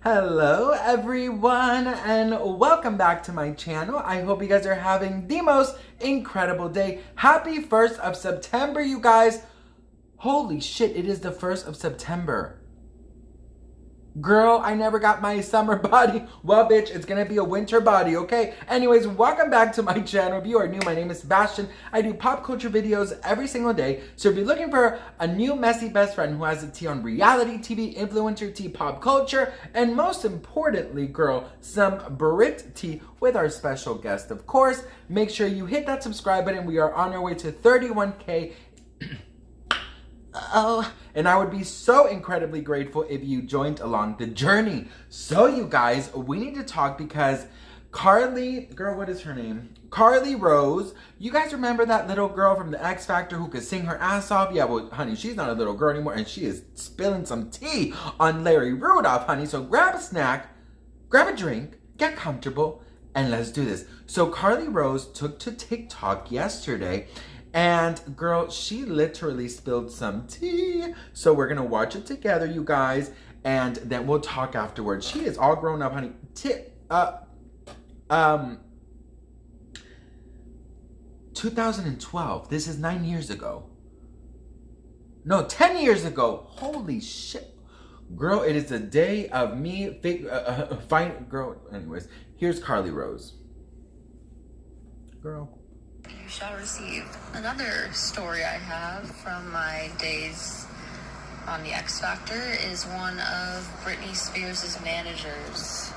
Hello everyone and welcome back to my channel. I hope you guys are having the most incredible day. Happy 1st of September, you guys. Holy shit, it is the 1st of September. Girl, I never got my summer body. Well, bitch, it's gonna be a winter body, okay? Anyways, welcome back to my channel. If you are new, my name is Sebastian. I do pop culture videos every single day. So if you're looking for a new messy best friend who has a tea on reality TV, influencer tea, pop culture, and most importantly, girl, some Brit tea with our special guest, of course, make sure you hit that subscribe button. We are on our way to 31K. And I would be so incredibly grateful if you joined along the journey. So you guys, we need to talk because Carly, girl, what is her name? Carly Rose. You guys remember that little girl from the X Factor who could sing her ass off? Yeah, well, honey, she's not a little girl anymore and she is spilling some tea on Larry Rudolph, honey. So grab a snack, grab a drink, get comfortable, and let's do this. So Carly Rose took to TikTok yesterday. And girl, she literally spilled some tea. So we're gonna watch it together, you guys, and then we'll talk afterwards. She is all grown up, honey. 2012. This is 9 years ago. No, 10 years ago. Holy shit. Girl, it is a day of me fine. Girl, anyways, here's Carly Rose. Girl. You shall receive. Another story I have from my days on the X Factor is one of Britney Spears' managers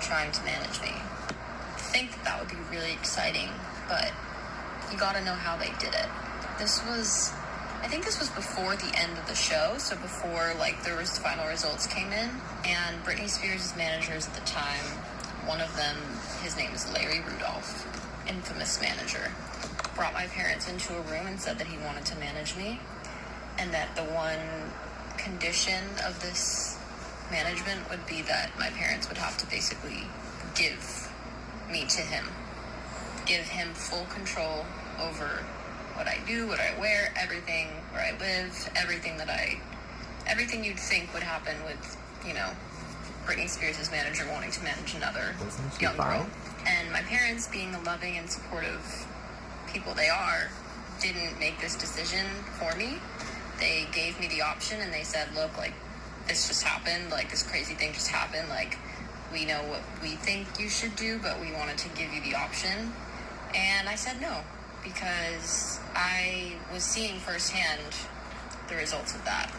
trying to manage me. I think that would be really exciting, but you gotta know how they did it. I think this was before the end of the show, so before like the final results came in, and Britney Spears' managers at the time, one of them, his name is Larry Rudolph, infamous manager, brought my parents into a room and said that he wanted to manage me, and that the one condition of this management would be that my parents would have to basically give me to him, give him full control over what I do, what I wear, everything, where I live, everything you'd think would happen with, you know, Britney Spears' manager wanting to manage another young girl. And my parents, being the loving and supportive people they are, didn't make this decision for me. They gave me the option and they said, look, like, this just happened, like, this crazy thing just happened, like, we know what we think you should do, but we wanted to give you the option. And I said no, because I was seeing firsthand the results of that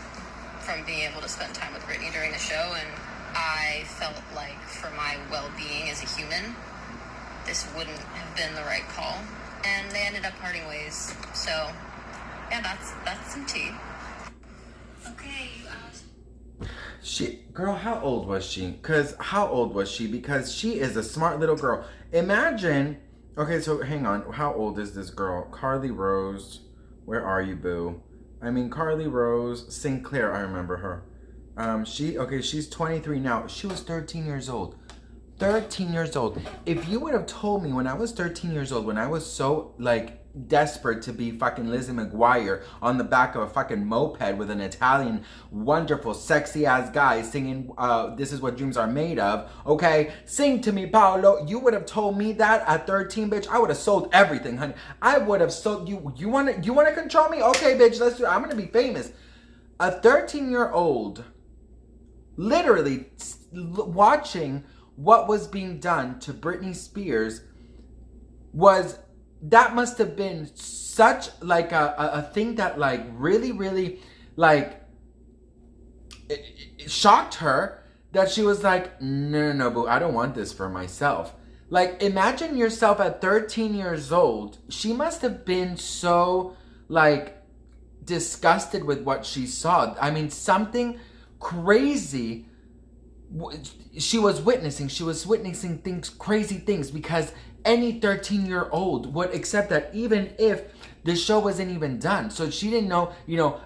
from being able to spend time with Britney during the show, and I felt like for my well-being as a human, this wouldn't have been the right call. And they ended up parting ways. So, yeah, that's some tea. Okay, you asked. Girl, how old was she? Because she is a smart little girl. Imagine, okay, so hang on. How old is this girl? Carly Rose. Where are you, boo? I mean, Carly Rose Sinclair, I remember her. She's 23 now. She was 13 years old. 13 years old. If you would have told me when I was 13 years old, when I was so, like, desperate to be fucking Lizzie McGuire on the back of a fucking moped with an Italian, wonderful, sexy-ass guy singing, This Is What Dreams Are Made Of, okay? Sing to me, Paolo. You would have told me that at 13, bitch. I would have sold everything, honey. I would have sold you. You want to control me? Okay, bitch, let's do it. I'm going to be famous. A 13-year-old literally watching what was being done to Britney Spears that must have been such like a thing that like really like it shocked her, that she was like, no, boo, I don't want this for myself. Like, imagine yourself at 13 years old. She must have been so like disgusted with what she saw. I mean, something crazy she was witnessing things, crazy things, because any 13-year-old would accept that even if the show wasn't even done. So she didn't know,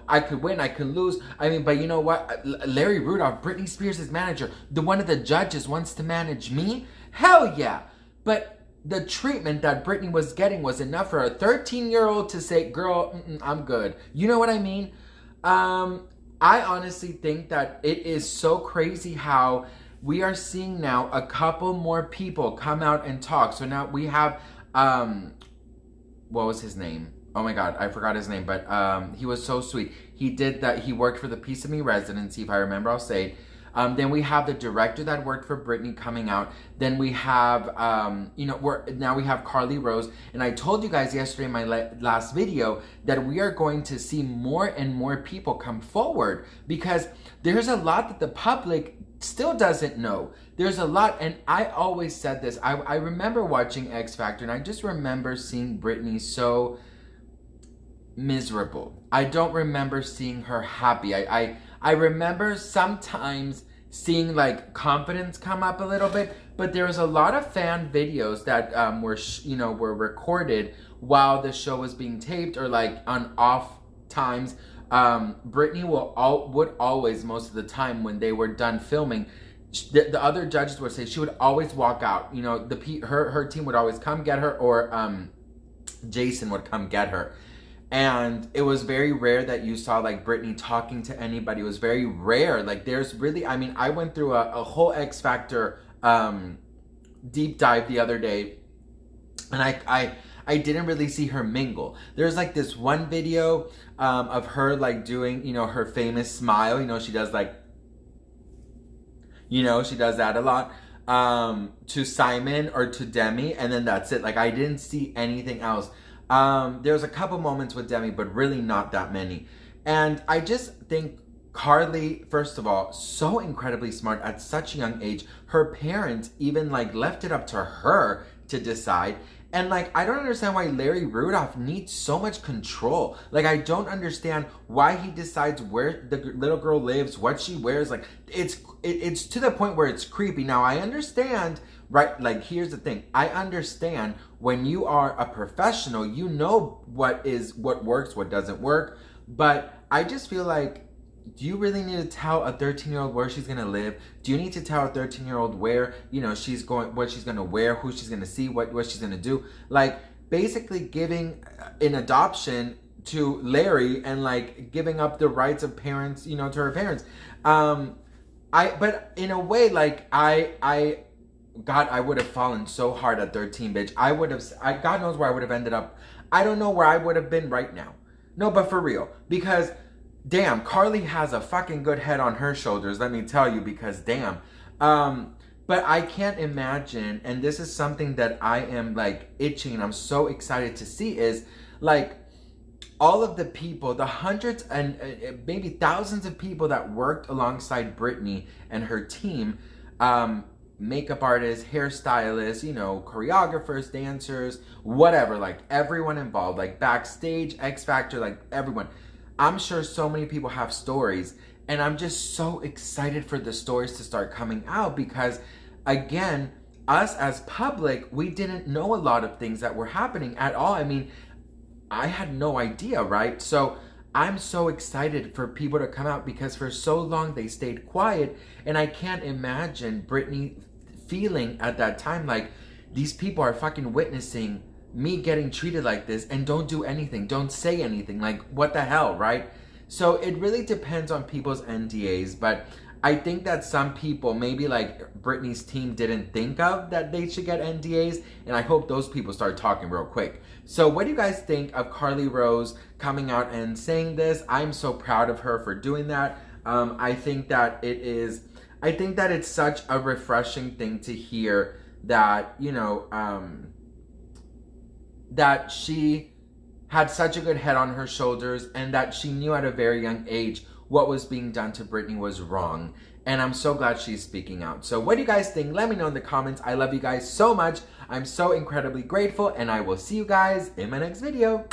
I could win, I could lose. I mean, but you know what? Larry Rudolph, Britney Spears' manager, one of the judges wants to manage me? Hell yeah. But the treatment that Britney was getting was enough for a 13-year-old to say, girl, I'm good. You know what I mean? I honestly think that it is so crazy how we are seeing now a couple more people come out and talk. So now we have, what was his name? Oh my God, I forgot his name, but he was so sweet. He did that. He worked for the Piece of Me residency, if I remember, I'll say. Then we have the director that worked for Britney coming out. Then we have, now we have Carly Rose. And I told you guys yesterday in my last video that we are going to see more and more people come forward because there's a lot that the public still doesn't know. There's a lot, and I always said this. I remember watching X Factor, and I just remember seeing Britney so miserable. I don't remember seeing her happy. I remember sometimes seeing like confidence come up a little bit, but there was a lot of fan videos that were recorded while the show was being taped or like on off times. Britney would always, most of the time when they were done filming, the other judges would say she would always walk out. You know, her team would always come get her, or Jason would come get her. And it was very rare that you saw like Britney talking to anybody. It was very rare. Like there's really, I mean, I went through a whole X Factor deep dive the other day, and I didn't really see her mingle. There's like this one video of her like doing, you know, her famous smile. You know, she does like, you know, she does that a lot to Simon or to Demi, and then that's it. Like I didn't see anything else. There's a couple moments with Demi, but really not that many. And I just think Carly, first of all, so incredibly smart at such a young age. Her parents even like left it up to her to decide. And like, I don't understand why Larry Rudolph needs so much control. Like, I don't understand why he decides where the little girl lives, what she wears. Like, it's to the point where it's creepy. Now, I understand, right? Like, here's the thing. I understand when you are a professional, you know what works, what doesn't work. But I just feel like, do you really need to tell a 13-year-old where she's going to live? Do you need to tell a 13-year-old where, you know, she's going, what she's going to wear, who she's going to see, what she's going to do? Like, basically giving an adoption to Larry and, like, giving up the rights of parents, you know, to her parents. But in a way, like, God, I would have fallen so hard at 13, bitch. God knows where I would have ended up. I don't know where I would have been right now. No, but for real. Because damn, Carly has a fucking good head on her shoulders, let me tell you, because damn. But I can't imagine, and this is something that I am like itching and I'm so excited to see, is like all of the people, the hundreds and maybe thousands of people that worked alongside Britney and her team, makeup artists, hairstylists, you know, choreographers, dancers, whatever, like everyone involved, like backstage, X Factor, like everyone. I'm sure so many people have stories, and I'm just so excited for the stories to start coming out because, again, us as public, we didn't know a lot of things that were happening at all. I mean, I had no idea, right? So I'm so excited for people to come out because for so long they stayed quiet, and I can't imagine Britney feeling at that time like these people are fucking witnessing me getting treated like this and don't do anything, don't say anything, like what the hell, right? So it really depends on people's NDAs, but I think that some people, maybe like Britney's team, didn't think of that they should get NDAs, and I hope those people start talking real quick. So what do you guys think of Carly Rose coming out and saying this? I'm so proud of her for doing that. I think that it's such a refreshing thing to hear that, you know, that she had such a good head on her shoulders and that she knew at a very young age what was being done to Britney was wrong. And I'm so glad she's speaking out. So what do you guys think? Let me know in the comments. I love you guys so much. I'm so incredibly grateful, and I will see you guys in my next video.